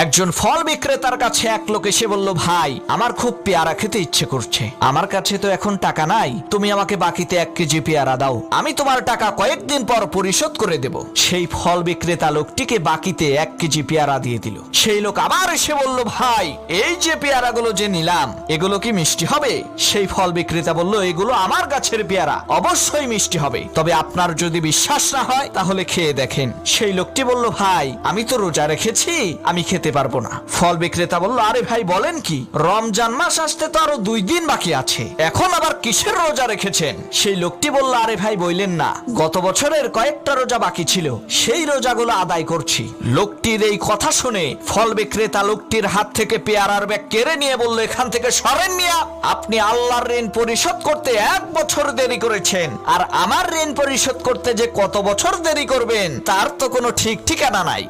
একজন ফল বিক্রেতার কাছে এক লোক এসে বলল, ভাই আমার খুব পেয়ারা খেতে ইচ্ছে করছে, আমার কাছে তো এখন টাকা নাই, তুমি আমাকে বাকিতে 1 কেজি পেয়ারা দাও, আমি তোমার টাকা কয়েকদিন পর পরিশোধ করে দেব। সেই ফল বিক্রেতা লোকটিকে বাকিতে 1 কেজি পেয়ারা দিয়ে দিল। সেই লোক আবার এসে বলল, ভাই এই যে পেয়ারাগুলো যে নিলাম এগুলো কি মিষ্টি হবে? সেই ফল বিক্রেতা বলল, এগুলো আমার গাছের পেয়ারা, অবশ্যই মিষ্টি হবে, তবে আপনার যদি বিশ্বাস না হয় তাহলে খেয়ে দেখেন। সেই লোকটি বলল, ভাই আমি তো রোজা রেখেছি, আমি খেতে পারবো না। ফল বিক্রেতা বলল, আরে ভাই বলেন কি, রমজান মাস আসতে তো আরো 2 দিন বাকি আছে, এখন আবার কিসের রোজা রেখেছেন? সেই লোকটি বলল, আরে ভাই বললেন না, গত বছরের কয়েকটা রোজা বাকি ছিল, সেই রোজাগুলো আদায় করছি। লোকটির এই কথা শুনে ফল বিক্রেতা লোকটির হাত থেকে পেয়ারার ব্যাগ কেড়ে নিয়ে বলল, এখান থেকে সরেন মিয়া, আপনি আল্লাহর ঋণ পরিশোধ করতে 1 বছর দেরি করেছেন, আর আমার ঋণ পরিশোধ করতে যে কত বছর দেরি করবেন তার তো কোনো ঠিক ঠিকানা নাই।